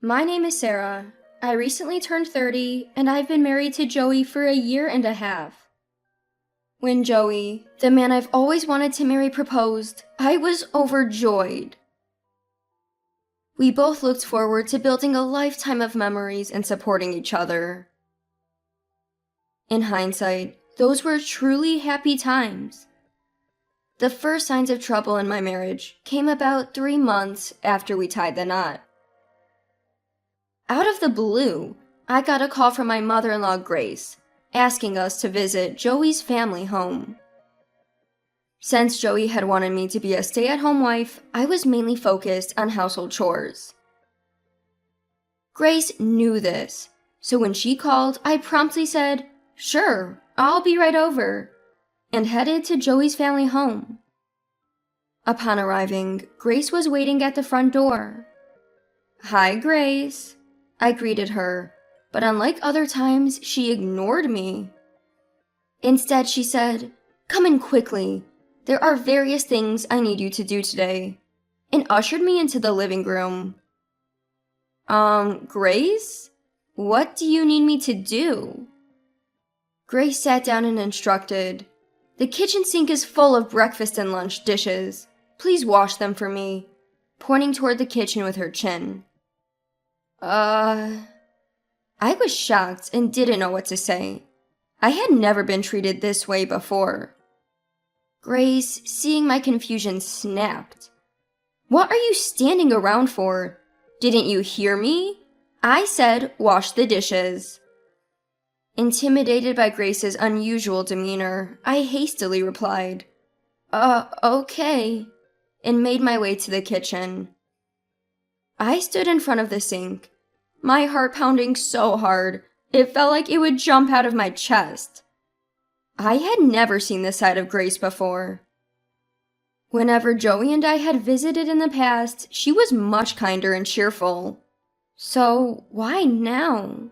My name is Sarah. I recently turned 30, and I've been married to Joey for a year and a half. When Joey, the man I've always wanted to marry, proposed, I was overjoyed. We both looked forward to building a lifetime of memories and supporting each other. In hindsight, those were truly happy times. The first signs of trouble in my marriage came about 3 months after we tied the knot. Out of the blue, I got a call from my mother-in-law, Grace, asking us to visit Joey's family home. Since Joey had wanted me to be a stay-at-home wife, I was mainly focused on household chores. Grace knew this, so when she called, I promptly said, "Sure, I'll be right over," and headed to Joey's family home. Upon arriving, Grace was waiting at the front door. "Hi, Grace," I greeted her, but unlike other times, she ignored me. Instead, she said, "Come in quickly. There are various things I need you to do today," and ushered me into the living room. Grace? What do you need me to do?" Grace sat down and instructed, "The kitchen sink is full of breakfast and lunch dishes. Please wash them for me," pointing toward the kitchen with her chin. I was shocked and didn't know what to say. I had never been treated this way before. Grace, seeing my confusion, snapped. "What are you standing around for? Didn't you hear me? I said wash the dishes." Intimidated by Grace's unusual demeanor, I hastily replied, Okay, and made my way to the kitchen. I stood in front of the sink, my heart pounding so hard, it felt like it would jump out of my chest. I had never seen this side of Grace before. Whenever Joey and I had visited in the past, she was much kinder and cheerful. So why now?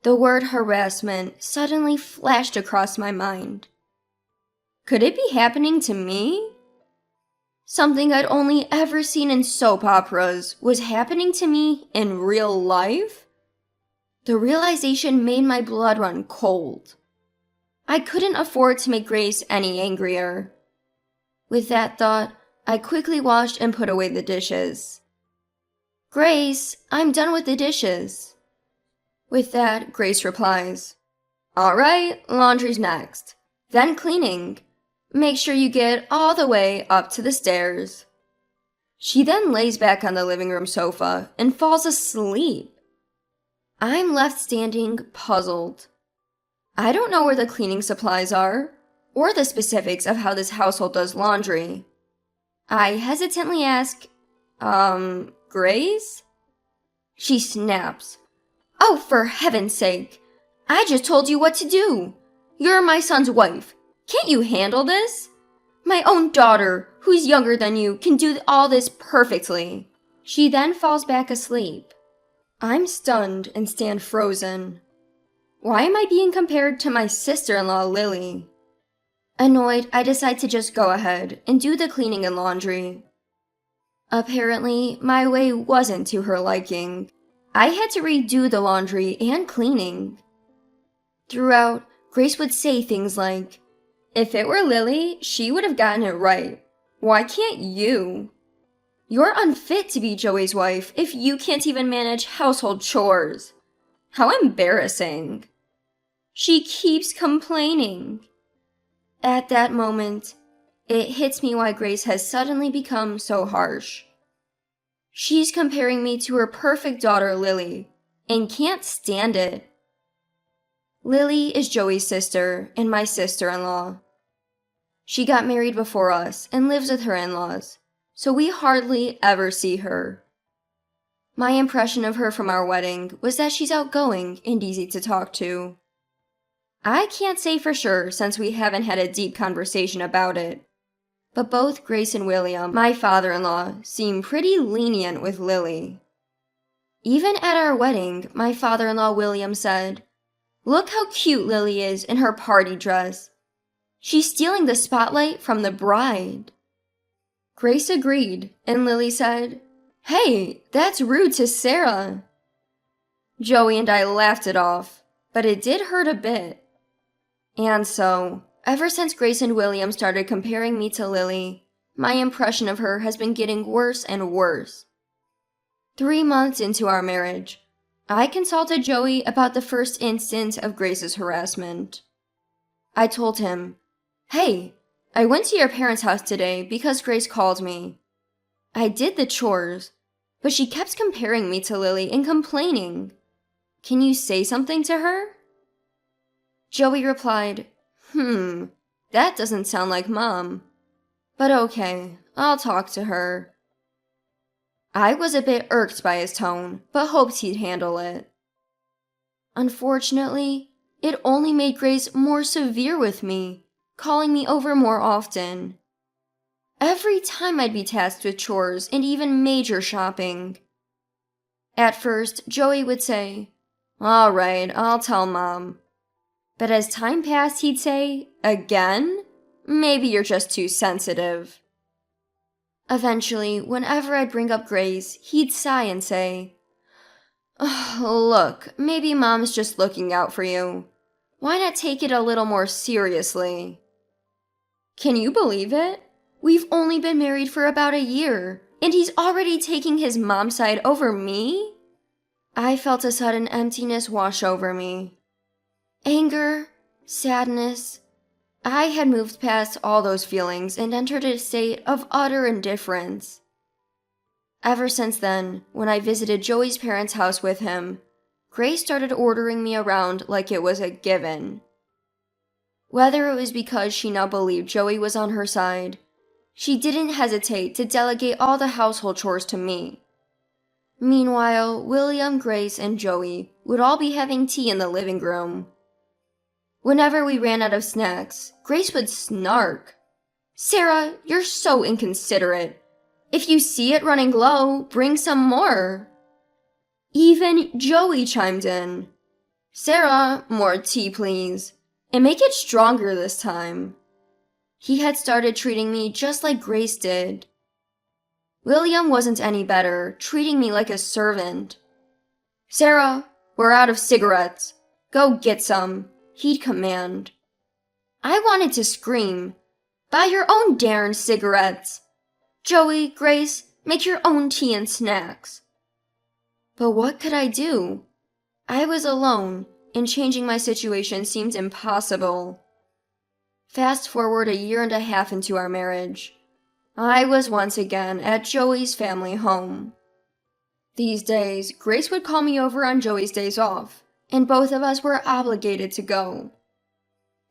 The word harassment suddenly flashed across my mind. Could it be happening to me? Something I'd only ever seen in soap operas was happening to me in real life? The realization made my blood run cold. I couldn't afford to make Grace any angrier. With that thought, I quickly washed and put away the dishes. "Grace, I'm done with the dishes." With that, Grace replies, "All right, laundry's next. Then cleaning. Make sure you get all the way up to the stairs." She then lays back on the living room sofa and falls asleep. I'm left standing, puzzled. I don't know where the cleaning supplies are, or the specifics of how this household does laundry. I hesitantly ask, Grace? She snaps, "Oh, for heaven's sake! I just told you what to do! You're my son's wife. Can't you handle this? My own daughter, who's younger than you, can do all this perfectly." She then falls back asleep. I'm stunned and stand frozen. Why am I being compared to my sister-in-law, Lily? Annoyed, I decide to just go ahead and do the cleaning and laundry. Apparently, my way wasn't to her liking. I had to redo the laundry and cleaning. Throughout, Grace would say things like, "If it were Lily, she would have gotten it right. Why can't you? You're unfit to be Joey's wife if you can't even manage household chores. How embarrassing." She keeps complaining. At that moment, it hits me why Grace has suddenly become so harsh. She's comparing me to her perfect daughter, Lily, and can't stand it. Lily is Joey's sister and my sister-in-law. She got married before us and lives with her in-laws, so we hardly ever see her. My impression of her from our wedding was that she's outgoing and easy to talk to. I can't say for sure since we haven't had a deep conversation about it, but both Grace and William, my father-in-law, seem pretty lenient with Lily. Even at our wedding, my father-in-law William said, "Look how cute Lily is in her party dress. She's stealing the spotlight from the bride." Grace agreed, and Lily said, Hey, that's rude to Sarah. Joey and I laughed it off, but it did hurt a bit. And so, ever since Grace and William started comparing me to Lily, my impression of her has been getting worse and worse. 3 months into our marriage, I consulted Joey about the first instance of Grace's harassment. I told him, "Hey, I went to your parents' house today because Grace called me. I did the chores, but she kept comparing me to Lily and complaining. Can you say something to her?" Joey replied, that doesn't sound like Mom. But okay, I'll talk to her. I was a bit irked by his tone, but hoped he'd handle it. Unfortunately, it only made Grace more severe with me, calling me over more often. Every time I'd be tasked with chores and even major shopping. At first, Joey would say, "All right, I'll tell Mom." But as time passed, he'd say, "Again? Maybe you're just too sensitive." Eventually, whenever I'd bring up Grace, he'd sigh and say, "Oh, look, maybe Mom's just looking out for you. Why not take it a little more seriously?" Can you believe it? We've only been married for about a year, and he's already taking his mom's side over me? I felt a sudden emptiness wash over me. Anger, sadness. I had moved past all those feelings and entered a state of utter indifference. Ever since then, when I visited Joey's parents' house with him, Grace started ordering me around like it was a given. Whether it was because she now believed Joey was on her side, she didn't hesitate to delegate all the household chores to me. Meanwhile, William, Grace, and Joey would all be having tea in the living room. Whenever we ran out of snacks, Grace would snark. "Sarah, you're so inconsiderate. If you see it running low, bring some more." Even Joey chimed in. "Sarah, more tea, please. And make it stronger this time." He had started treating me just like Grace did. William wasn't any better, treating me like a servant. "Sarah, we're out of cigarettes. Go get some," he'd command. I wanted to scream, "Buy your own darn cigarettes. Joey, Grace, make your own tea and snacks." But what could I do? I was alone, and changing my situation seemed impossible. Fast forward a year and a half into our marriage. I was once again at Joey's family home. These days, Grace would call me over on Joey's days off, and both of us were obligated to go.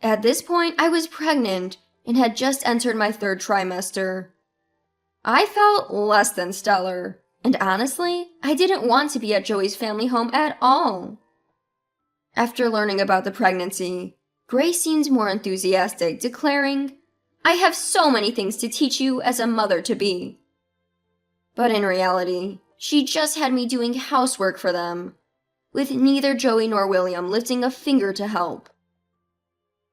At this point, I was pregnant and had just entered my 3rd trimester. I felt less than stellar, and honestly, I didn't want to be at Joey's family home at all. After learning about the pregnancy, Grace seemed more enthusiastic, declaring, "I have so many things to teach you as a mother-to-be." But in reality, she just had me doing housework for them, with neither Joey nor William lifting a finger to help.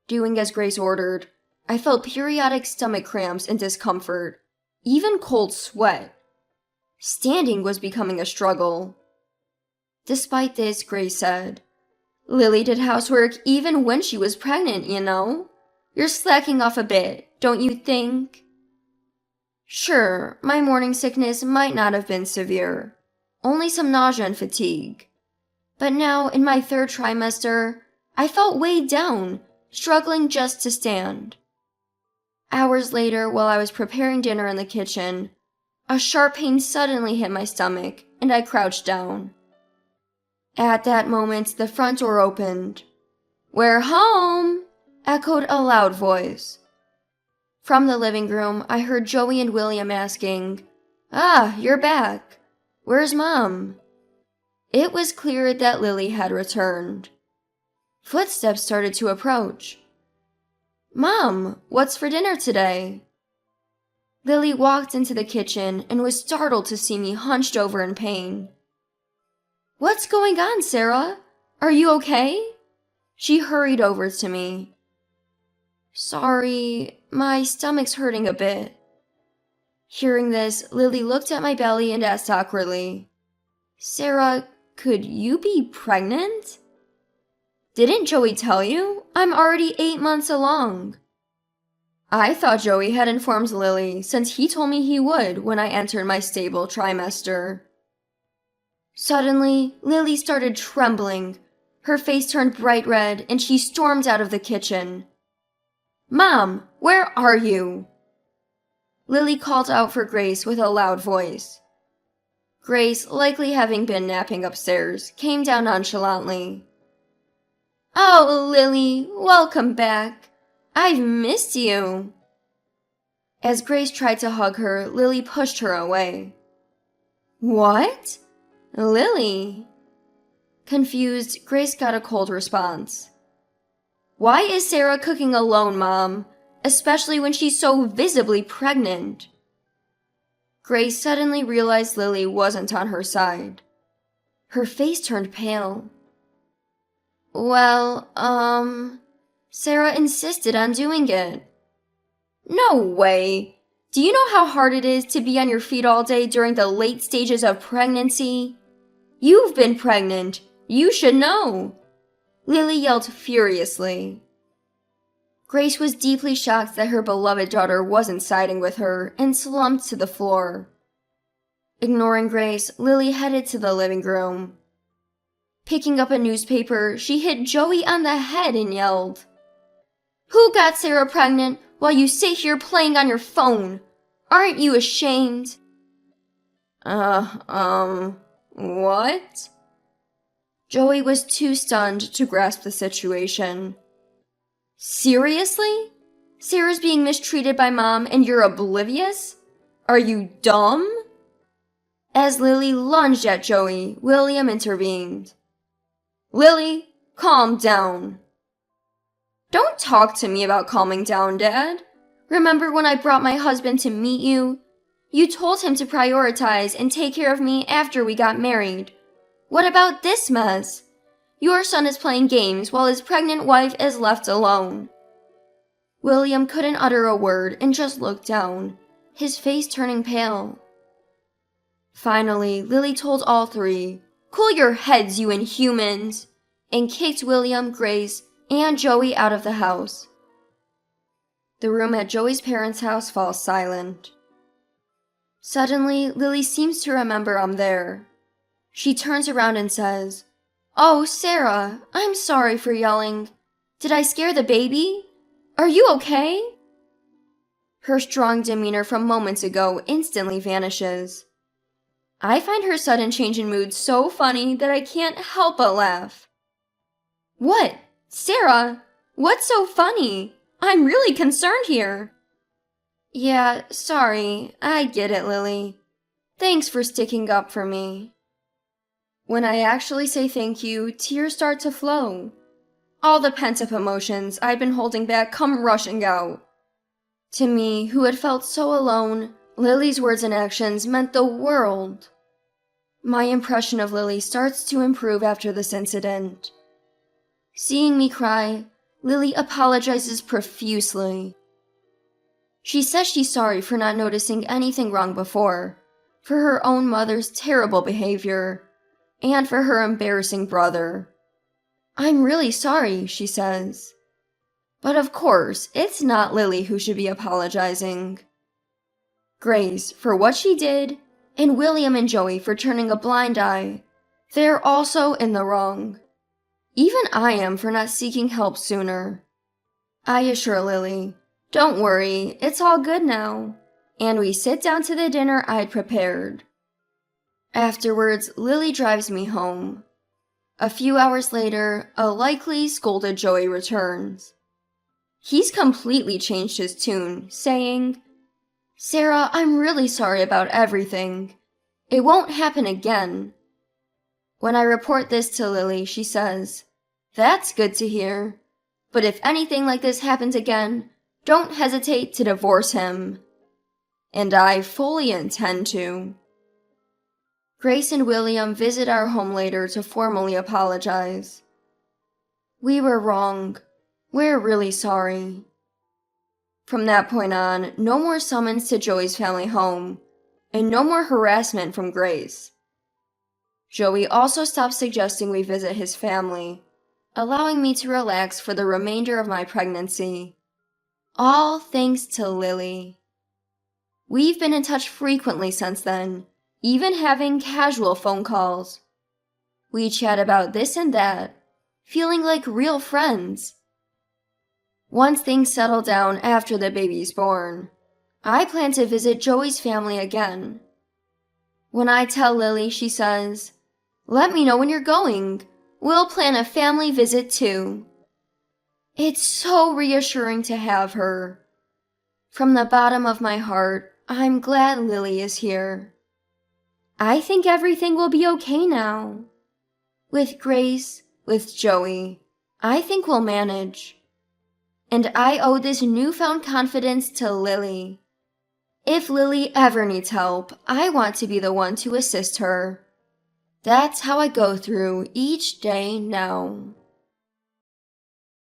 Doing as Grace ordered, I felt periodic stomach cramps and discomfort, even cold sweat. Standing was becoming a struggle. Despite this, Grace said, "Lily did housework even when she was pregnant, you know? You're slacking off a bit, don't you think?" Sure, my morning sickness might not have been severe, only some nausea and fatigue. But now, in my 3rd trimester, I felt weighed down, struggling just to stand. Hours later, while I was preparing dinner in the kitchen, a sharp pain suddenly hit my stomach, and I crouched down. At that moment, the front door opened. "We're home!" echoed a loud voice. From the living room, I heard Joey and William asking, "Ah, you're back. Where's Mom?" It was clear that Lily had returned. Footsteps started to approach. "Mom, what's for dinner today?" Lily walked into the kitchen and was startled to see me hunched over in pain. "What's going on, Sarah? Are you okay?" She hurried over to me. "Sorry, my stomach's hurting a bit." Hearing this, Lily looked at my belly and asked awkwardly, Sarah, could you be pregnant? Didn't Joey tell you? I'm already 8 months along. I thought Joey had informed Lily since he told me he would when I entered my stable trimester. Suddenly, Lily started trembling. Her face turned bright red and she stormed out of the kitchen. Mom, where are you? Lily called out for Grace with a loud voice. Grace, likely having been napping upstairs, came down nonchalantly. Oh, Lily, welcome back. I've missed you. As Grace tried to hug her, Lily pushed her away. What? Lily? Confused, Grace got a cold response. Why is Sarah cooking alone, Mom? Especially when she's so visibly pregnant. Grace suddenly realized Lily wasn't on her side. Her face turned pale. Well, Sarah insisted on doing it. No way! Do you know how hard it is to be on your feet all day during the late stages of pregnancy? You've been pregnant. You should know. Lily yelled furiously. Grace was deeply shocked that her beloved daughter wasn't siding with her and slumped to the floor. Ignoring Grace, Lily headed to the living room. Picking up a newspaper, she hit Joey on the head and yelled, Who got Sarah pregnant while you sit here playing on your phone? Aren't you ashamed? What? Joey was too stunned to grasp the situation. Seriously? Sarah's being mistreated by Mom and you're oblivious? Are you dumb? As Lily lunged at Joey, William intervened. Lily, calm down. Don't talk to me about calming down, Dad. Remember when I brought my husband to meet you? You told him to prioritize and take care of me after we got married. What about this mess? Your son is playing games while his pregnant wife is left alone. William couldn't utter a word and just looked down, his face turning pale. Finally, Lily told all three, Cool your heads, you inhumans, and kicked William, Grace, and Joey out of the house. The room at Joey's parents' house falls silent. Suddenly, Lily seems to remember I'm there. She turns around and says, Oh, Sarah, I'm sorry for yelling. Did I scare the baby? Are you okay? Her strong demeanor from moments ago instantly vanishes. I find her sudden change in mood so funny that I can't help but laugh. What? Sarah? What's so funny? I'm really concerned here. Yeah, sorry. I get it, Lily. Thanks for sticking up for me. When I actually say thank you, tears start to flow. All the pent-up emotions I'd been holding back come rushing out. To me, who had felt so alone, Lily's words and actions meant the world. My impression of Lily starts to improve after this incident. Seeing me cry, Lily apologizes profusely. She says she's sorry for not noticing anything wrong before, for her own mother's terrible behavior, and for her embarrassing brother. I'm really sorry, she says. But of course, it's not Lily who should be apologizing. Grace for what she did, and William and Joey for turning a blind eye. They're also in the wrong. Even I am for not seeking help sooner. I assure Lily, don't worry, it's all good now. And we sit down to the dinner I'd prepared. Afterwards, Lily drives me home. A few hours later, a likely scolded Joey returns. He's completely changed his tune, saying, Sarah, I'm really sorry about everything. It won't happen again. When I report this to Lily, she says, That's good to hear. But if anything like this happens again, don't hesitate to divorce him. And I fully intend to. Grace and William visit our home later to formally apologize. We were wrong. We're really sorry. From that point on, no more summons to Joey's family home, and no more harassment from Grace. Joey also stopped suggesting we visit his family, allowing me to relax for the remainder of my pregnancy. All thanks to Lily. We've been in touch frequently since then, even having casual phone calls. We chat about this and that, feeling like real friends. Once things settle down after the baby's born, I plan to visit Joey's family again. When I tell Lily, she says, "Let me know when you're going. We'll plan a family visit too." It's so reassuring to have her. From the bottom of my heart, I'm glad Lily is here. I think everything will be okay now. With Grace, with Joey, I think we'll manage. And I owe this newfound confidence to Lily. If Lily ever needs help, I want to be the one to assist her. That's how I go through each day now.